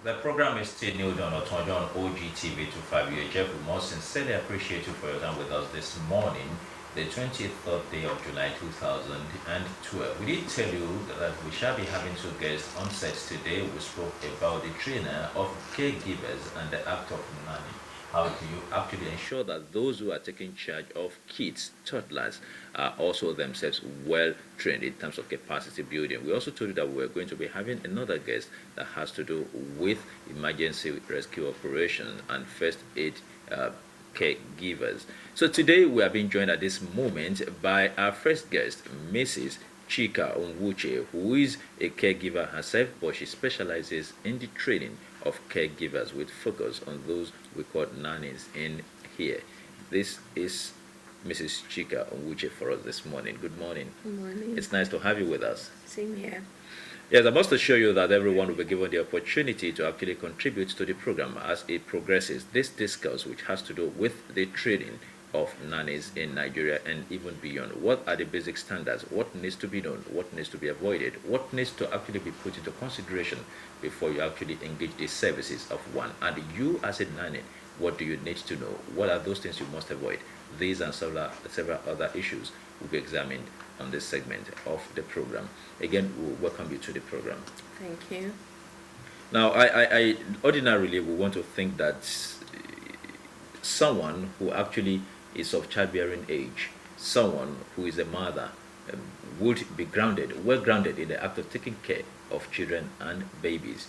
The program is still new on Otonjo on OGTV 25 UHF. We most sincerely appreciate you for your time with us this morning, the 23rd day of July 2012. We did tell you that we shall be having two guests on set today. We spoke about the trainer of caregivers and the act of nanny. How do you actually ensure that those who are taking charge of kids, toddlers, are also themselves well trained in terms of capacity building? We also told you that we're going to be having another guest that has to do with emergency rescue operations and first aid caregivers. So today we are being joined at this moment by our first guest, Mrs. Chika Onwuche, who is a caregiver herself, but she specializes in the training of caregivers with focus on those we call nannies in here. This is Mrs. Chika Onwuche for us this morning. Good morning. Good morning. It's nice to have you with us. Same here. Yes, I must assure you that everyone will be given the opportunity to actually contribute to the program as it progresses. This discourse, which has to do with the training of nannies in Nigeria and even beyond. What are the basic standards? What needs to be done? What needs to be avoided? What needs to actually be put into consideration before you actually engage the services of one? And you as a nanny, what do you need to know? What are those things you must avoid? These and several other issues will be examined on this segment of the program. Again, we welcome you to the program. Thank you. Now, I ordinarily would want to think that someone who actually is of childbearing age, someone who is a mother, would be well grounded in the act of taking care of children and babies.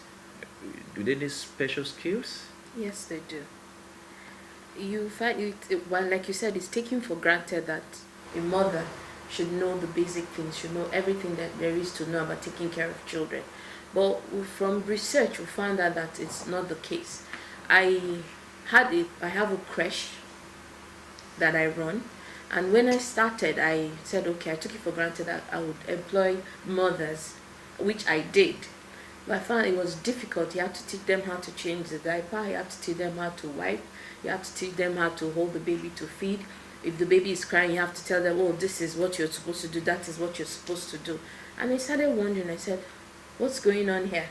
Do they need special skills? Yes, they do. You find it, well, like you said, it's taken for granted that a mother should know the basic things, should know everything that there is to know about taking care of children. But from research, we found out that it's not the case. I have a creche that I run, and when I started, I said, okay, I took it for granted that I would employ mothers, which I did. But I found it was difficult. You have to teach them how to change the diaper, you have to teach them how to wipe, you have to teach them how to hold the baby to feed. If the baby is crying, you have to tell them, oh, this is what you're supposed to do, that is what you're supposed to do. And I started wondering, I said, what's going on here?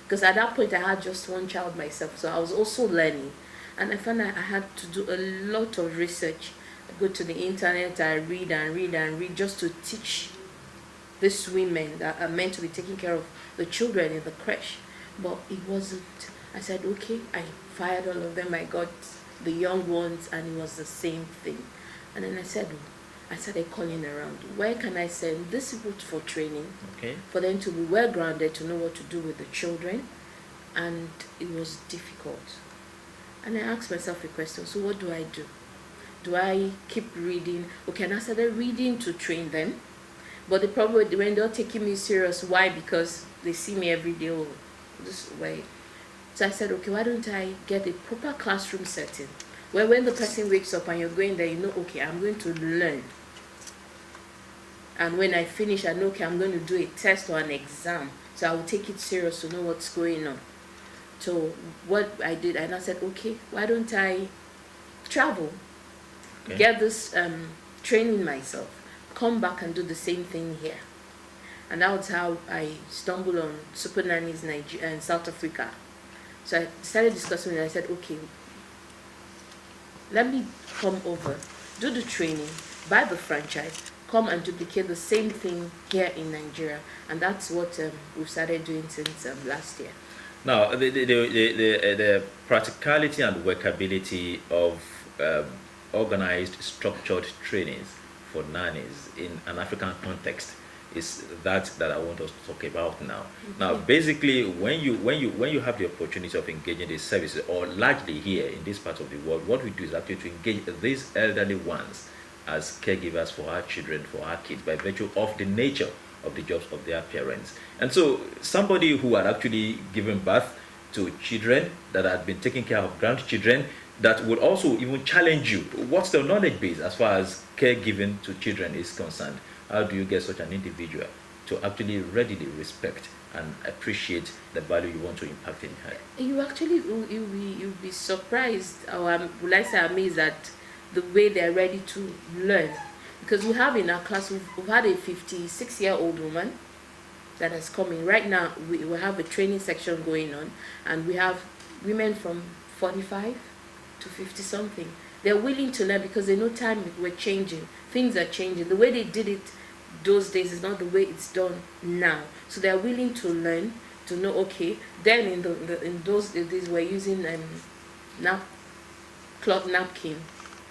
Because at that point, I had just one child myself, so I was also learning. And I found that I had to do a lot of research. I go to the internet, I read and read and read just to teach these women that are meant to be taking care of the children in the creche. But it wasn't. I said, okay, I fired all of them. I got the young ones, and it was the same thing. And then I started calling around. Where can I send these people for training? Okay. For them to be well grounded, to know what to do with the children. And it was difficult. And I asked myself a question, so what do I do? Do I keep reading? Okay, and I started reading to train them. But the problem when they're taking me serious, why? Because they see me every day this way. So I said, okay, why don't I get a proper classroom setting? Where when the person wakes up and you're going there, you know, okay, I'm going to learn. And when I finish, I know, okay, I'm going to do a test or an exam. So I will take it serious to know what's going on. So what I did, and I said, okay, why don't I travel, get this training myself, come back and do the same thing here. And that was how I stumbled on Super Nannies Nigeria and South Africa. So I started discussing with them. I said, okay, let me come over, do the training, buy the franchise, come and duplicate the same thing here in Nigeria. And that's what we've started doing since last year. Now, the practicality and workability of organized, structured trainings for nannies in an African context is that I want us to talk about now. Okay. Now, basically, when you have the opportunity of engaging these services, or largely here in this part of the world, what we do is actually to engage these elderly ones as caregivers for our children, for our kids, by virtue of the nature of the jobs of their parents. And so somebody who had actually given birth to children, that had been taking care of grandchildren, that would also even challenge you. What's the knowledge base as far as caregiving to children is concerned? How do you get such an individual to actually readily respect and appreciate the value you want to impact in her? You actually, you'll be surprised, or will I say amazed at the way they're ready to learn. Because we have in our class, we've had a 56-year-old woman that has come in. Right now, we have a training section going on, and we have women from 45 to 50 something. They're willing to learn because they know time we're changing. Things are changing. The way they did it those days is not the way it's done now. So they're willing to learn, to know, okay, then in those days we're using cloth napkin,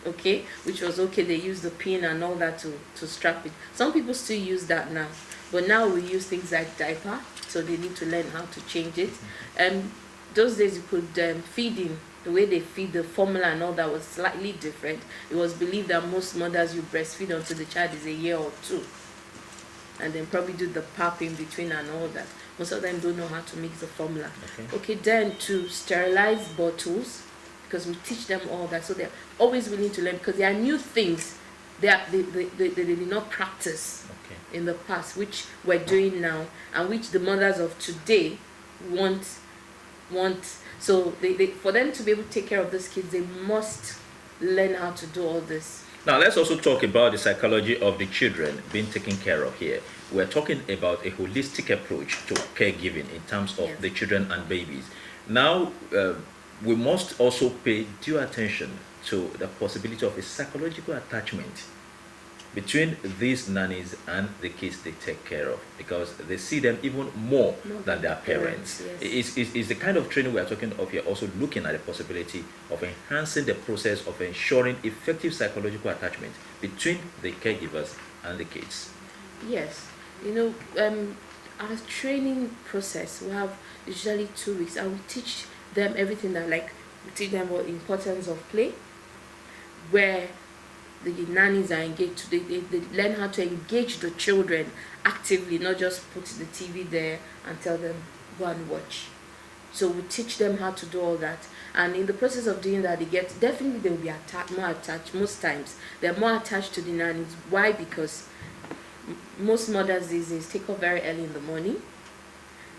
okay, which was okay. They use the pin and all that to strap it. Some people still use that now, but now we use things like diaper, so they need to learn how to change it. Those days you could feeding, the way they feed, the formula and all that was slightly different. It was believed that most mothers, you breastfeed until the child is a year or two, and then probably do the pap in between and all that. Most of them don't know how to mix the formula. Okay, then to sterilize bottles, because we teach them all that, so they're always willing to learn, because there are new things they did not practice in the past, which we're doing now, and which the mothers of today want. So for them to be able to take care of these kids, they must learn how to do all this. Now let's also talk about the psychology of the children being taken care of here. We're talking about a holistic approach to caregiving in terms of the children and babies. Now we must also pay due attention to the possibility of a psychological attachment between these nannies and the kids they take care of, because they see them even more than their parents. Is the kind of training we are talking of here also looking at the possibility of enhancing the process of ensuring effective psychological attachment between the caregivers and the kids? Yes. Our training process, we have usually 2 weeks, and we teach them everything that, like, we teach them about the importance of play, where the nannies are engaged. They learn how to engage the children actively, not just put the TV there and tell them go and watch. So we teach them how to do all that, and in the process of doing that, definitely they will be more attached. Most times they're more attached to the nannies. Why? Because most mothers these days take off very early in the morning.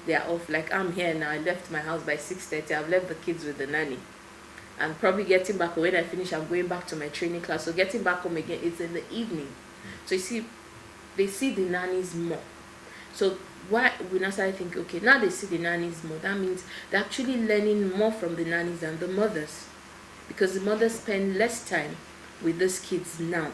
They are off, like I'm here now. I left my house by 6:30. I've left the kids with the nanny. And probably getting back, when I finish, I'm going back to my training class. So getting back home again, it's in the evening. So you see, they see the nannies more. So why we now start thinking, okay, now they see the nannies more. That means they're actually learning more from the nannies than the mothers, because the mothers spend less time with these kids now.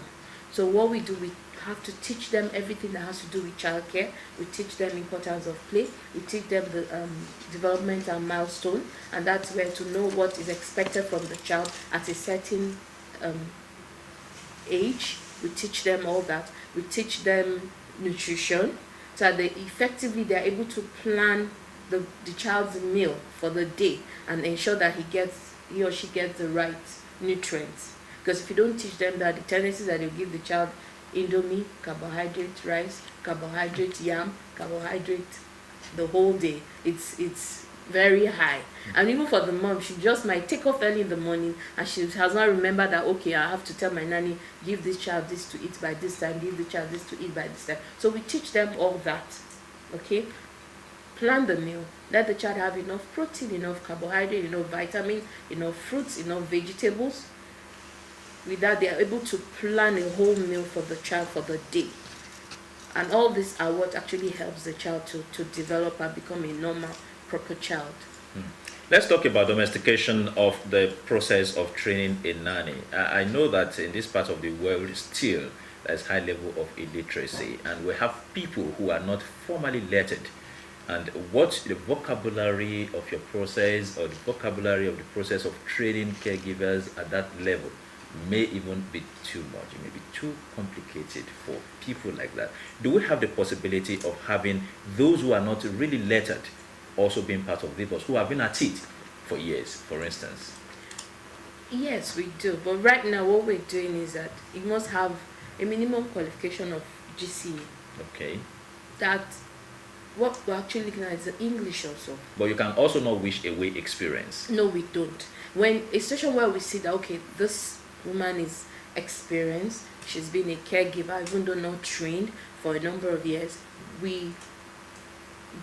So what we do, we have to teach them everything that has to do with childcare. We teach them importance of play. We teach them the developmental milestone, and that's where to know what is expected from the child at a certain age. We teach them all that. We teach them nutrition, so that they're able to plan the child's meal for the day and ensure that he or she gets the right nutrients. Because if you don't teach them that, the tendency that you give the child Indomie, carbohydrate, rice, carbohydrate, yam, carbohydrate the whole day, it's very high. And even for the mom, she just might take off early in the morning, and she has not remembered that, okay, I have to tell my nanny, give this child this to eat by this time, give the child this to eat by this time. So we teach them all that. Okay, plan the meal, let the child have enough protein, enough carbohydrate, enough vitamin, enough fruits, enough vegetables. With that, they are able to plan a whole meal for the child for the day. And all these are what actually helps the child to develop and become a normal, proper child. Let's talk about domestication of the process of training a nanny. I know that in this part of the world still there's high level of illiteracy, and we have people who are not formally lettered. And what the vocabulary of your process, or the vocabulary of the process of training caregivers at that level, may even be too much. It may be too complicated for people like that. Do we have the possibility of having those who are not really lettered also being part of this, who have been at it for years, for instance? Yes, we do. But right now, what we're doing is that you must have a minimum qualification of GCE. Okay. That what we're actually looking at is the English also. But you can also not wish away experience. No, we don't. When a situation where we see that, okay, this woman is experienced, she's been a caregiver, even though not trained for a number of years, we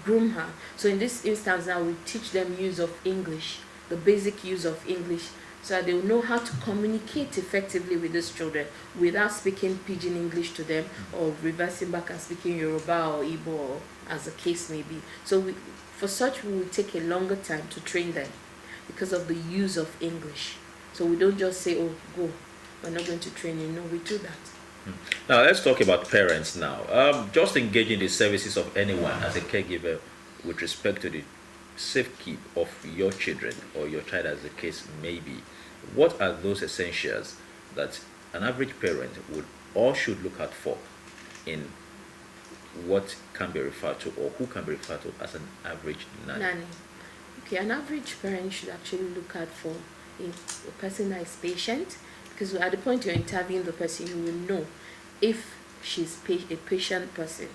groom her. So in this instance now, we teach them use of English, the basic use of English, so that they will know how to communicate effectively with those children without speaking pidgin English to them or reversing back and speaking Yoruba or Igbo or as the case may be. So for such, we will take a longer time to train them because of the use of English. So we don't just say, oh, go, we're not going to train you. No, we do that. Now, let's talk about parents now. Just engaging the services of anyone as a caregiver with respect to the safekeep of your children or your child, as the case may be. What are those essentials that an average parent would or should look out for in what can be referred to or who can be referred to as an average nanny? Okay, an average parent should actually look out for a person that is patient, because at the point you're interviewing the person, you will know if she's a patient person,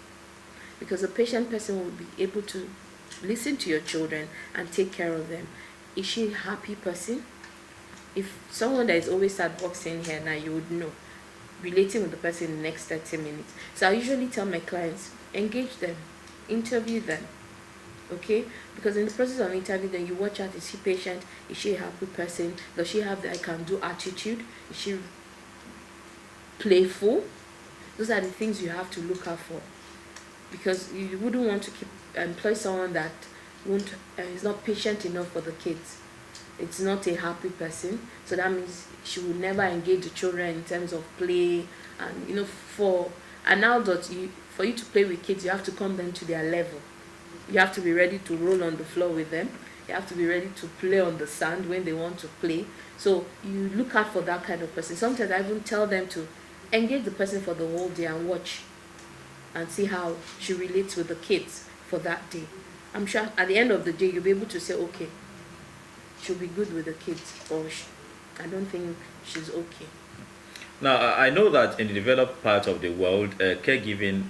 because a patient person will be able to listen to your children and take care of them. Is she a happy person? If someone that is always sad walks in here now, you would know, relating with the person in the next 30 minutes. So I usually tell my clients, engage them, interview them, okay? Because in the process of interviewing them, you watch out, is she patient? Is she a happy person? Does she have the I can do attitude? Is she playful? Those are the things you have to look out for, because you wouldn't want to employ someone that won't is not patient enough for the kids. It's not a happy person, so that means she will never engage the children in terms of play. And for an adult, for you to play with kids, you have to come down to their level. You have to be ready to roll on the floor with them. You have to be ready to play on the sand when they want to play. So you look out for that kind of person. Sometimes I even tell them to engage the person for the whole day and watch and see how she relates with the kids for that day. I'm sure at the end of the day, you'll be able to say, okay, she'll be good with the kids, or I don't think she's okay. Now, I know that in the developed part of the world, caregiving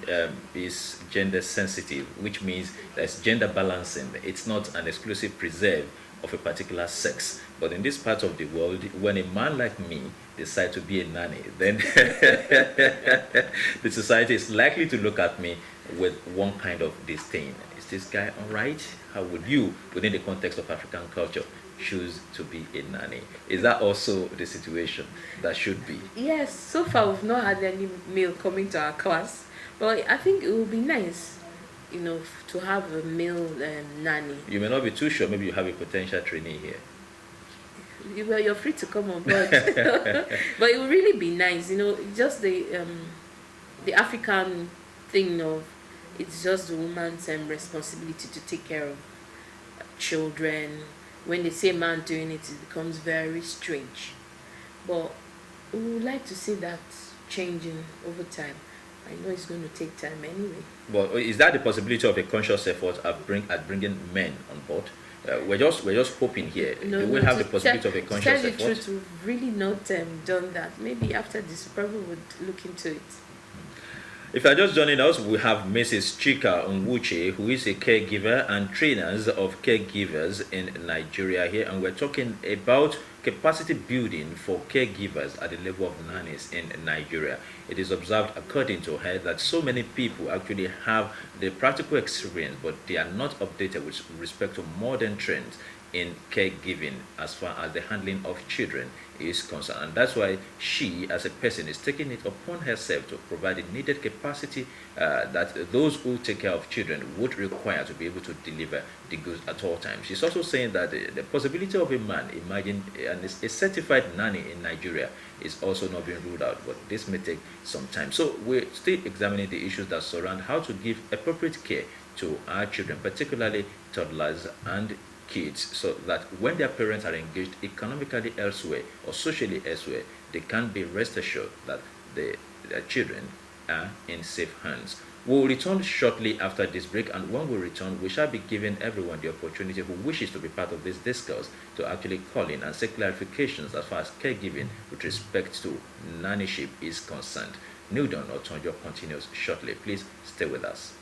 is gender sensitive, which means there's gender balancing. It's not an exclusive preserve of a particular sex. But in this part of the world, when a man like me decides to be a nanny, then the society is likely to look at me with one kind of disdain. Is this guy all right? How would you, within the context of African culture, choose to be a nanny? Is that also the situation that should be? Yes, so far we've not had any male coming to our class, but I think it would be nice, to have a male nanny. You may not be too sure. Maybe you have a potential trainee here. Well, you're free to come on board. But it would really be nice, just the African thing of it's just the woman's responsibility to take care of children. When they say man doing it, it becomes very strange. But we would like to see that changing over time. I know it's going to take time anyway. But is that the possibility of a conscious effort at bringing men on board? We're just hoping here. No, we'll have the possibility of a conscious effort. To tell you the truth, we've really not done that. Maybe after this, we probably would look into it. If you're just joining us, we have Mrs. Chika Nwuche, who is a caregiver and trainers of caregivers in Nigeria here, and we're talking about capacity building for caregivers at the level of nannies in Nigeria. It is observed, according to her, that so many people actually have the practical experience, but they are not updated with respect to modern trends in caregiving as far as the handling of children is concerned. And that's why she, as a person, is taking it upon herself to provide the needed capacity that those who take care of children would require to be able to deliver the goods at all times. She's also saying that the possibility of a man, imagine a certified nanny in Nigeria, is also not being ruled out, but this may take some time. So we're still examining the issues that surround how to give appropriate care to our children, particularly toddlers and kids, so that when their parents are engaged economically elsewhere or socially elsewhere, they can be rest assured that their children are in safe hands. We'll return shortly after this break, and when we return, we shall be giving everyone the opportunity who wishes to be part of this discourse to actually call in and seek clarifications as far as caregiving with respect to nannyship is concerned. Newdon Otonjo continues shortly. Please stay with us.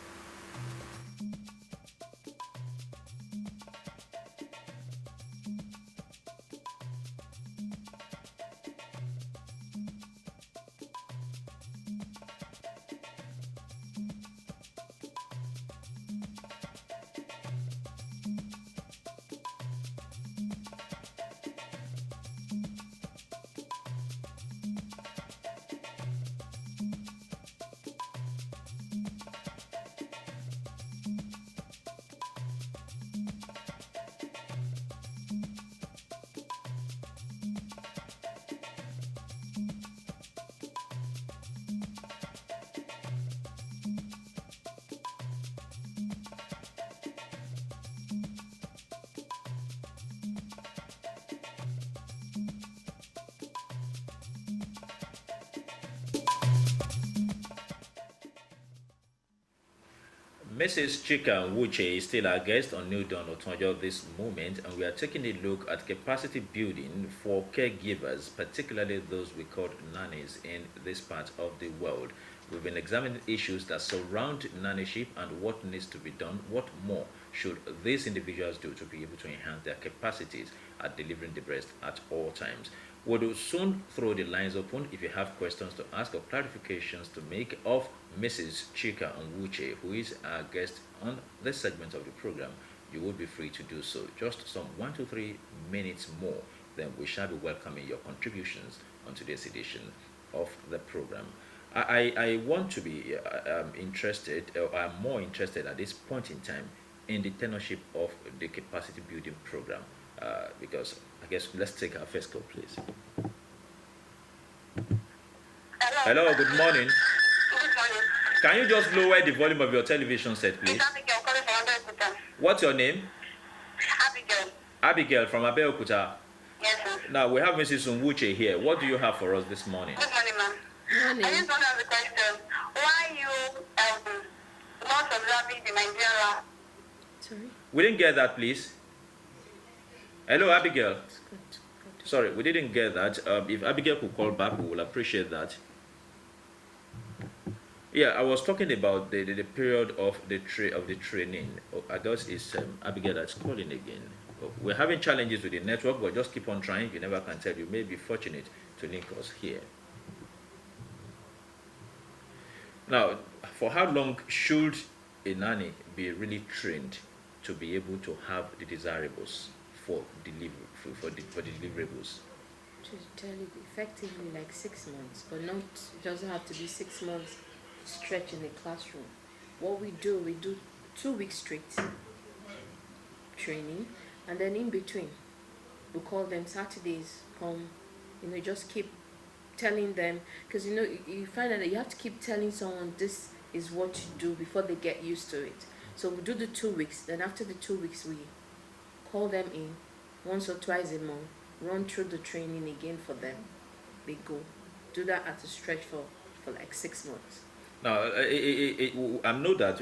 Mrs. Chika Wuche is still our guest on New Dawn Otonjo this moment, and we are taking a look at capacity building for caregivers, particularly those we call nannies in this part of the world. We've been examining issues that surround nannyship and what needs to be done. What more should these individuals do to be able to enhance their capacities at delivering the breast at all times? We'll soon throw the lines open if you have questions to ask or clarifications to make of Mrs. Chika Nwuche, who is our guest on this segment of the program. You will be free to do so. Just some 1 to 3 minutes more, then we shall be welcoming your contributions on today's edition of the program. I want to be interested, or I'm more interested at this point in time in the tenorship of the capacity building program, because I guess let's take our first call, please. Hello, good morning. Good morning. Can you just lower the volume of your television set, please? It's Abigail calling from Abeokuta. What's your name? Abigail. Abigail from Abeokuta. Yes, sir. Now we have Mrs. Nwuche here. What do you have for us this morning? Good morning, ma'am. Morning. I just want to ask a question. Why you not observing the Nigerian law? Sorry. We didn't get that, please. Hello, Abigail. It's good. Good. Sorry, we didn't get that. If Abigail could call back, we will appreciate that. Yeah, I was talking about the period of the training. I guess it's Abigail that's calling again. We're having challenges with the network, but just keep on trying. You never can tell. You may be fortunate to link us here. Now, for how long should a nanny be really trained to be able to have the desirables for the deliverables? To tell you effectively like 6 months, but not, it doesn't have to be 6 months stretch in the classroom. What we do 2 weeks straight training, and then in between we call them Saturdays, come, just keep telling them, because you find out that you have to keep telling someone this is what you do before they get used to it. So we do the 2 weeks, then after the 2 weeks we call them in once or twice a month, run through the training again for them. They go do that at a stretch for like 6 months. Now, I know that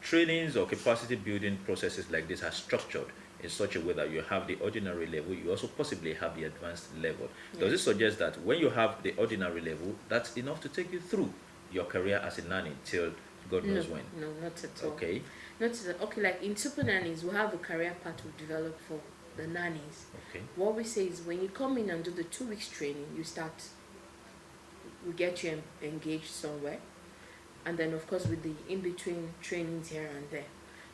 trainings or capacity building processes like this are structured in such a way that you have the ordinary level, you also possibly have the advanced level. Yes. Does it suggest that when you have the ordinary level, that's enough to take you through your career as a nanny till God knows when? No, not at all. Okay. Not at all. Okay, like in Super Nannies, we have a career path we develop for the nannies. Okay. What we say is when you come in and do the 2 weeks training, we get you engaged somewhere. And then, of course, with the in-between trainings here and there.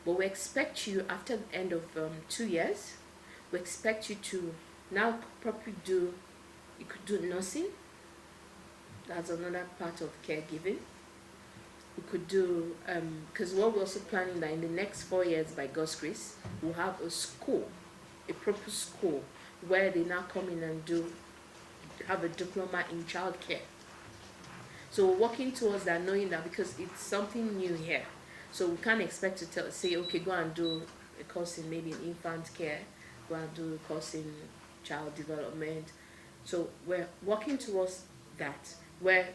But we expect you, after the end of 2 years, we expect you to now probably you could do nursing. That's another part of caregiving. We could do, because what we're also planning that in the next 4 years, by God's grace, we'll have a school, a proper school, where they now come in and have a diploma in childcare. So we're working towards that, knowing that because it's something new here. So we can't expect to say, okay, go and do a course in maybe in infant care, go and do a course in child development. So we're working towards that, where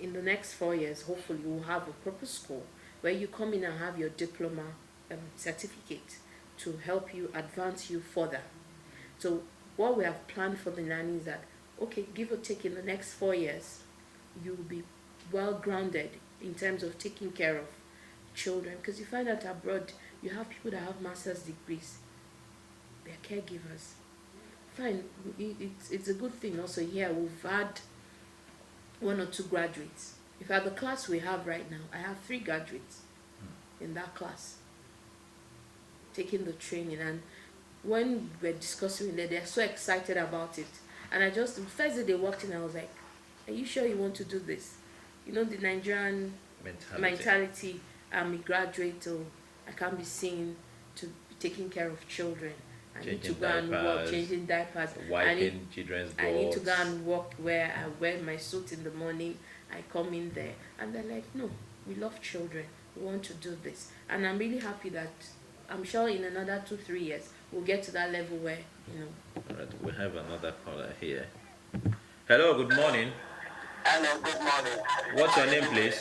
in the next 4 years, hopefully we'll have a proper school where you come in and have your diploma certificate to help you advance you further. So what we have planned for the nanny is that, okay, give or take in the next 4 years, you'll be well grounded in terms of taking care of children, because you find out abroad you have people that have master's degrees, they're caregivers. Fine, it's a good thing. Also here we've had 1 or 2 graduates. If at the class we have right now, I have 3 graduates in that class taking the training, and when we're discussing it, they're so excited about it. And the first day they walked in, I was like, are you sure you want to do this? The Nigerian mentality, I'm a graduate, or I can't be seen to be taking care of children. I need to go and work, changing diapers, wiping children's bottles. I need to go and work where I wear my suit in the morning. I come in there, and they're like, no, we love children. We want to do this. And I'm really happy that I'm sure in another 2-3 years, we'll get to that level where, All right, we have another caller here. Hello, good morning. Hello, good morning. What's your name, please?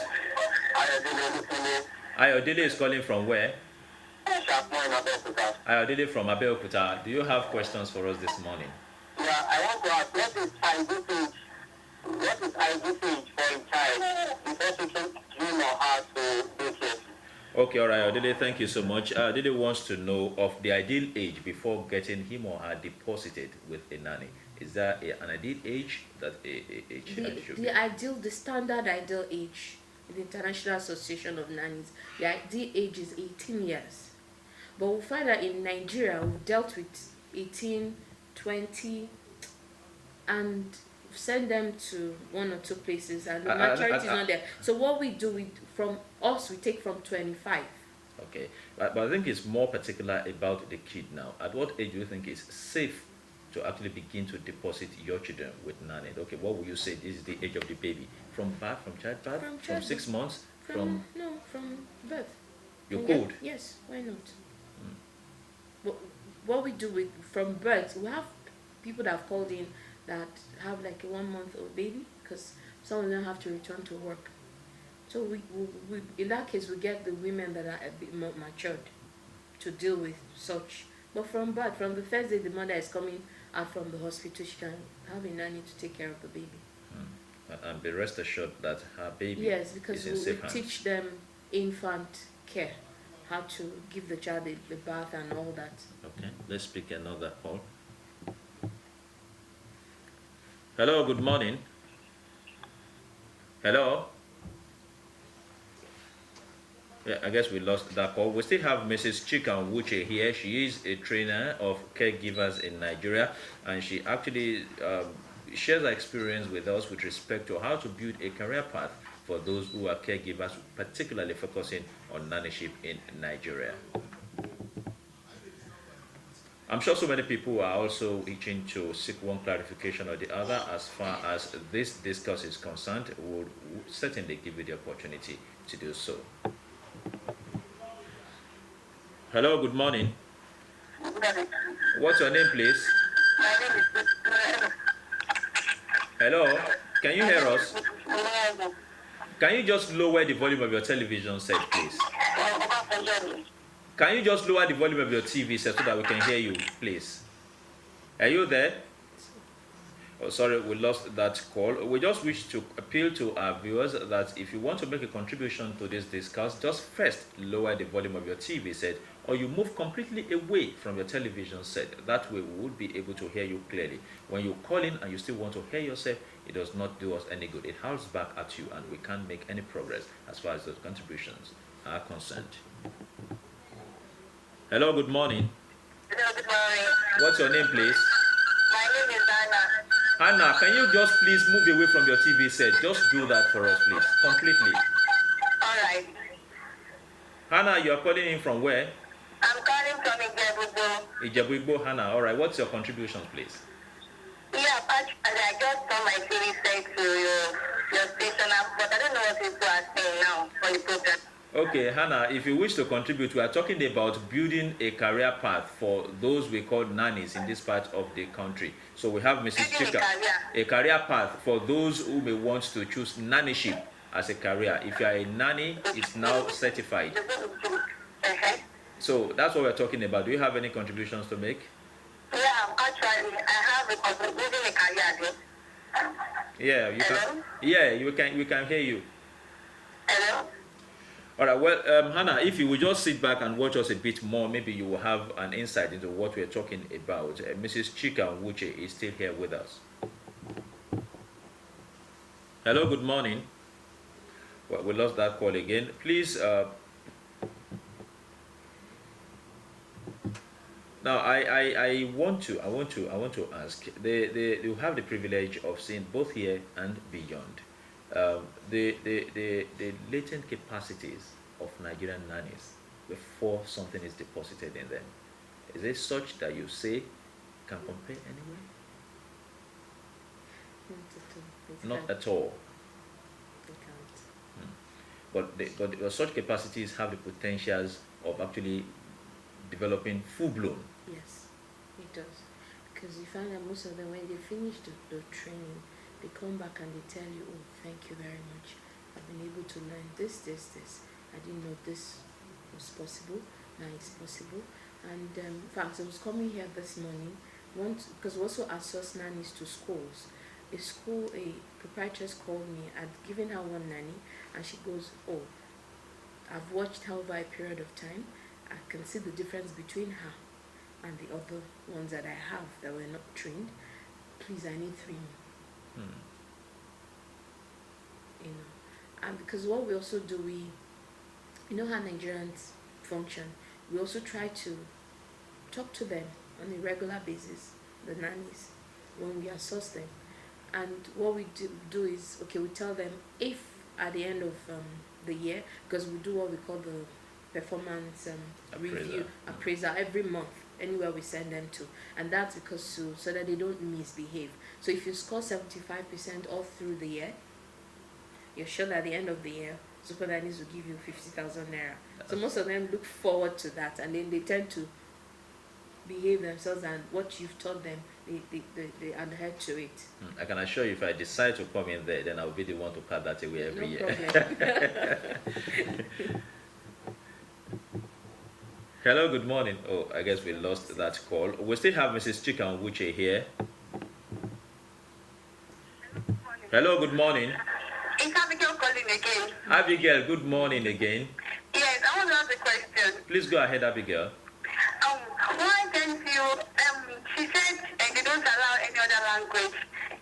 Ayodele is calling from where? Ayodele from Abeokuta. Do you have questions for us this morning? Yeah, I want to ask, what is IDP? What is IDP for a child before taking him or her to daycare? Okay, all right, Ayodele, thank you so much. Ayodele wants to know of the ideal age before getting him or her deposited with a nanny. Is there an ideal age that a child should be? The standard ideal age in the International Association of Nannies, the ideal age is 18 years. But we'll find that in Nigeria, we've dealt with 18, 20, and send them to one or two places, and the maturity is not there. So what we do, we take from 25. Okay, but I think it's more particular about the kid now. At what age do you think it's safe to actually begin to deposit your children with nanny? Okay, what would you say is the age of the baby? From birth, from childbirth, from 6 months, from birth. You could? Yes, why not? But what we do from birth, we have people that have called in that have like a 1 month old baby, because some of them have to return to work. So we in that case, we get the women that are a bit more matured to deal with such. But from birth, from the first day the mother is coming out from the hospital, she can have a nanny to take care of the baby. And be rest assured that her baby because is in safe hands. teach them infant care, how to give the child the bath and all that. Okay, let's pick another call. Hello, good morning. Hello. Yeah, I guess we lost that call. We still have Mrs. Chika Nwuche here. She is a trainer of caregivers in Nigeria, and she actually shares her experience with us with respect to how to build a career path for those who are caregivers, particularly focusing on nannyship in Nigeria. I'm sure so many people are also itching to seek one clarification or the other. As far as this discourse is concerned, we would certainly give you the opportunity to do so. Hello, good morning. What's your name, please? My name is Hello, can you hear us? Can you just lower the volume of your television set, please? Can you just lower the volume of your TV set so that we can hear you, please? Are you there? Oh, sorry, we lost that call. We just wish to appeal to our viewers that if you want to make a contribution to this discourse, just first lower the volume of your TV set, or you move completely away from your television set. That way we would be able to hear you clearly. When you call in and you still want to hear yourself, it does not do us any good. It howls back at you and we can't make any progress as far as those contributions are concerned. Hello, good morning. Hello, good morning. What's your name, please? My name is Anna. Anna, can you just please move away from your TV set? Just do that for us, please. Completely. All right. Hannah, you are calling in from where? I'm calling from Ijebu-Igbo. Ijebu-Igbo, Hannah. All right, what's your contribution, please? Yeah, actually, I just saw my TV set to your station, but I don't know what people are saying now for the program. Okay, Hannah, if you wish to contribute, we are talking about building a career path for those we call nannies in this part of the country. So we have Mrs. Chika, a career path for those who may want to choose nannyship as a career. If you are a nanny, it's now certified. So that's what we're talking about. Do you have any contributions to make? Yeah, actually, I have a building a career. Yeah, you can. Yeah, we can hear you. Hello? All right, well, Hannah, if you will just sit back and watch us a bit more, maybe you will have an insight into what we're talking about. Mrs. Chika Nwuche is still here with us. Hello, good morning. Well, we lost that call again. Please, now I want to ask. You have the privilege of seeing both here and beyond. The latent capacities of Nigerian nannies before something is deposited in them. Is it such that you say can compare anyway? Not at all. They can't. But such capacities have the potentials of actually developing full-blown. Yes, it does. Because you find that most of them, when they finish the training, they come back and they tell you, oh, thank you very much. I've been able to learn this. I didn't know this was possible. Now it's possible. And in fact, I was coming here this morning, because we also outsource nannies to schools. A proprietress called me. I'd given her one nanny, and she goes, "Oh, I've watched her over a period of time. I can see the difference between her and the other ones that I have that were not trained. Please, I need 3 more." You know, and because what we also do, you know how Nigerians function. We also try to talk to them on a regular basis, the nannies, when we assess them. And what we do is, okay, we tell them if at the end of the year, because we do what we call the performance review appraisal every month, anywhere we send them to, and that's because so that they don't misbehave. So if you score 75% all through the year, you're sure that at the end of the year, super nannies will give you 50,000 naira. So most of them look forward to that, and then they tend to behave themselves, and what you've taught them, they adhere to it. I can assure you, if I decide to come in there, then I'll be the one to cut that away every year. Hello, good morning. Oh, I guess we lost that call. We still have Mrs. Chika Nwuche here. Hello, good morning. It's Abigail calling again. Abigail, good morning again. Yes, I want to ask a question. Please go ahead, Abigail. Why don't you, she said they don't allow any other language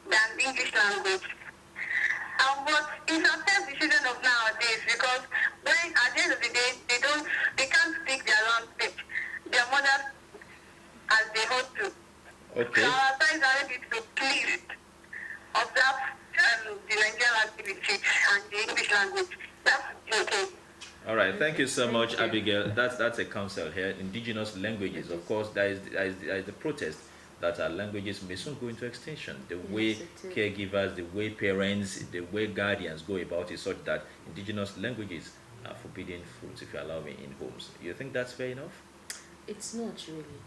than English language. But it's a self-decision of nowadays, because when at the end of the day, they can't speak their language, their mother, as they ought to. Okay. So our advice are ready to please observe the Nigerian activity and the English language. That's okay. All right, thank you so much, Abigail. That's a council here. Indigenous languages, of course, there is the protest that our languages may soon go into extinction. The way caregivers, the way parents, the way guardians go about it, such that indigenous languages are forbidden fruits, if you allow me, in homes. You think that's fair enough? It's not really.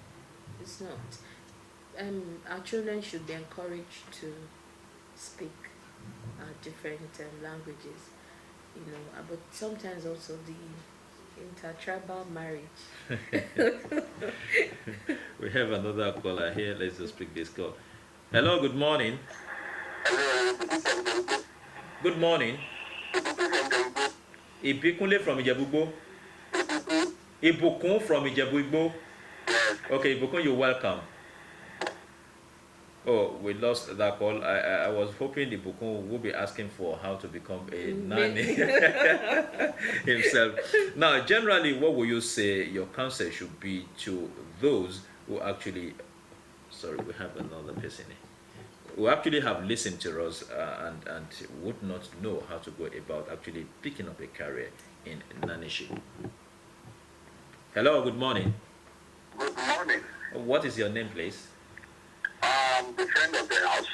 It's not. Our children should be encouraged to speak different languages. You know, but sometimes also the intertribal marriage. We have another caller here. Let's just pick this call. Hello, good morning. Good morning. Ibikunle from Ijebu-Igbo. Ibukun from Ijebu-Igbo. Okay, Ibukun, you're welcome. Oh, we lost that call. I was hoping the Ibukun would be asking for how to become a nanny himself. Now, generally, what will you say your counsel should be to those who actually, sorry, we have another person who actually have listened to us and would not know how to go about actually picking up a career in nannyship? Hello, good morning. Good morning. What is your name, please? The friend of the house.